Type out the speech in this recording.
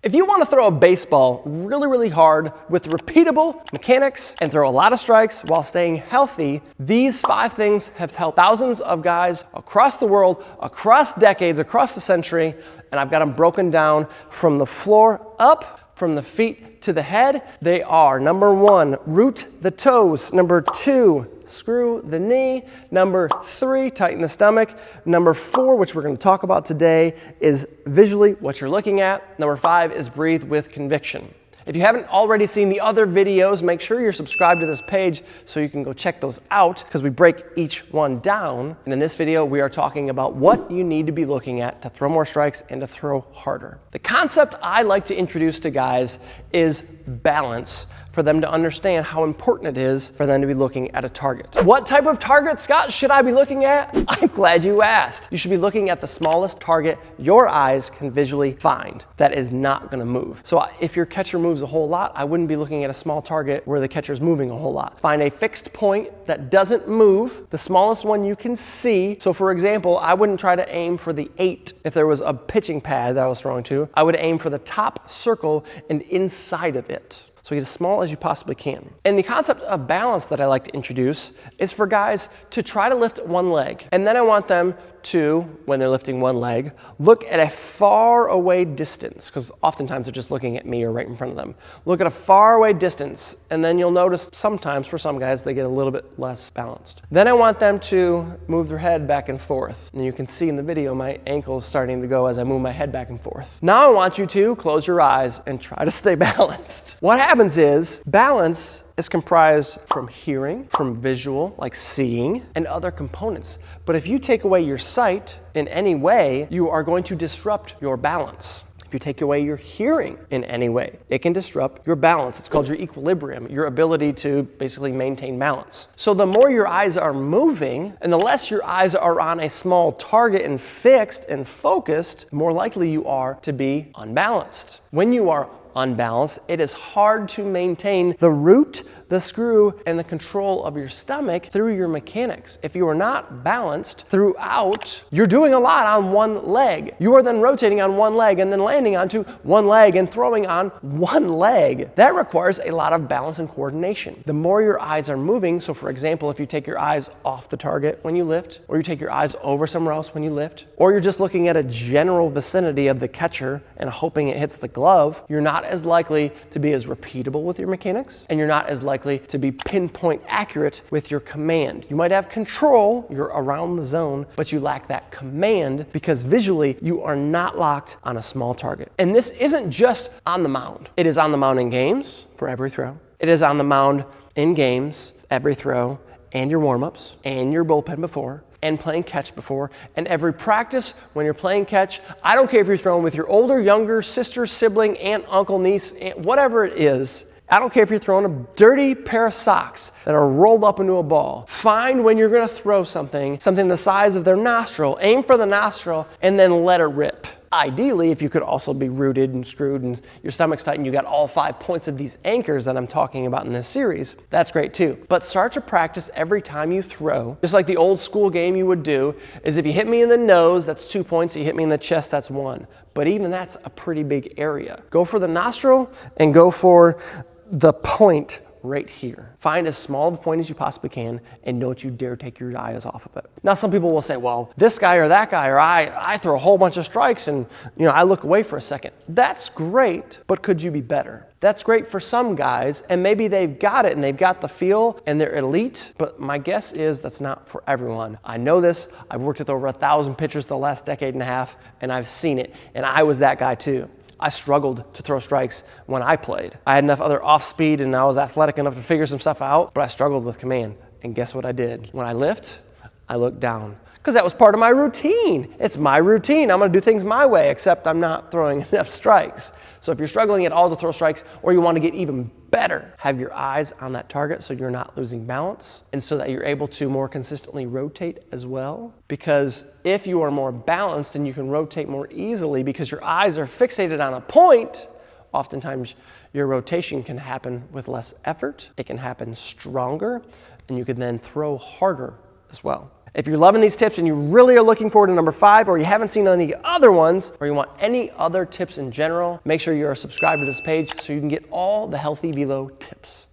If you want to throw a baseball really, really hard with repeatable mechanics and throw a lot of strikes while staying healthy, these 5 things have helped thousands of guys across the world, across decades, across the century, and I've got them broken down from the floor up, from the feet to the head. They are: number 1, root the toes. Number 2, screw the knee. Number 3, tighten the stomach. Number 4, which we're going to talk about today, is visually what you're looking at. Number 5 is breathe with conviction. If you haven't already seen the other videos, make sure you're subscribed to this page so you can go check those out, because we break each one down. And in this video, we are talking about what you need to be looking at to throw more strikes and to throw harder. The concept I like to introduce to guys is balance, for them to understand how important it is for them to be looking at a target. What type of target, Scott, should I be looking at? I'm glad you asked. You should be looking at the smallest target your eyes can visually find that is not gonna move. So if your catcher moves a whole lot, I wouldn't be looking at a small target where the catcher's moving a whole lot. Find a fixed point that doesn't move, the smallest one you can see. So for example, I wouldn't try to aim for the 8 if there was a pitching pad that I was throwing to. I would aim for the top circle and inside of it. So get as small as you possibly can. And the concept of balance that I like to introduce is for guys to try to lift one leg. And then I want them to, when they're lifting one leg, look at a far away distance, because oftentimes they're just looking at me or right in front of them. Look at a far away distance, and then you'll notice sometimes for some guys they get a little bit less balanced. Then I want them to move their head back and forth. And you can see in the video my ankle's starting to go as I move my head back and forth. Now I want you to close your eyes and try to stay balanced. What happens is balance is comprised from hearing, from visual, like seeing, and other components. But if you take away your sight in any way, you are going to disrupt your balance. If you take away your hearing in any way, it can disrupt your balance. It's called your equilibrium, your ability to basically maintain balance. So the more your eyes are moving and the less your eyes are on a small target and fixed and focused, the more likely you are to be unbalanced. When you are unbalanced, it is hard to maintain the root, the screw, and the control of your stomach through your mechanics. If you are not balanced throughout, you're doing a lot on one leg. You are then rotating on one leg and then landing onto one leg and throwing on one leg. That requires a lot of balance and coordination. The more your eyes are moving, so for example, if you take your eyes off the target when you lift, or you take your eyes over somewhere else when you lift, or you're just looking at a general vicinity of the catcher and hoping it hits the glove, you're not as likely to be as repeatable with your mechanics, and you're not as likely to be pinpoint accurate with your command. You might have control, you're around the zone, but you lack that command because visually you are not locked on a small target. And this isn't just on the mound. It is on the mound in games for every throw. It is on the mound in games, every throw, and your warm-ups, and your bullpen before, and playing catch before, and every practice when you're playing catch. I don't care if you're throwing with your older, younger sister, sibling, aunt, uncle, niece, aunt, whatever it is. I don't care if you're throwing a dirty pair of socks that are rolled up into a ball. Find when you're gonna throw something the size of their nostril, aim for the nostril, and then let it rip. Ideally, if you could also be rooted and screwed and your stomach's tight and you got all 5 points of these anchors that I'm talking about in this series, that's great too. But start to practice every time you throw. Just like the old school game you would do is if you hit me in the nose, that's 2 points. If you hit me in the chest, that's 1. But even that's a pretty big area. Go for the nostril and go for the point right here. Find as small of a point as you possibly can and don't you dare take your eyes off of it. Now some people will say, well, this guy or that guy, or I throw a whole bunch of strikes and I look away for a second. That's great, but could you be better? That's great for some guys, and maybe they've got it and they've got the feel and they're elite, but my guess is that's not for everyone. I know this. I've worked with over 1,000 pitchers the last decade and a half, and I've seen it, and I was that guy too. I struggled to throw strikes when I played. I had enough other off speed and I was athletic enough to figure some stuff out, but I struggled with command. And guess what I did? When I lift, I look down. Because that was part of my routine. It's my routine. I'm gonna do things my way, except I'm not throwing enough strikes. So if you're struggling at all to throw strikes, or you want to get even better, have your eyes on that target so you're not losing balance, and so that you're able to more consistently rotate as well. Because if you are more balanced and you can rotate more easily because your eyes are fixated on a point, oftentimes your rotation can happen with less effort, it can happen stronger, and you can then throw harder as well. If you're loving these tips and you really are looking forward to number 5, or you haven't seen any other ones, or you want any other tips in general, make sure you're subscribed to this page so you can get all the Healthy Velo tips.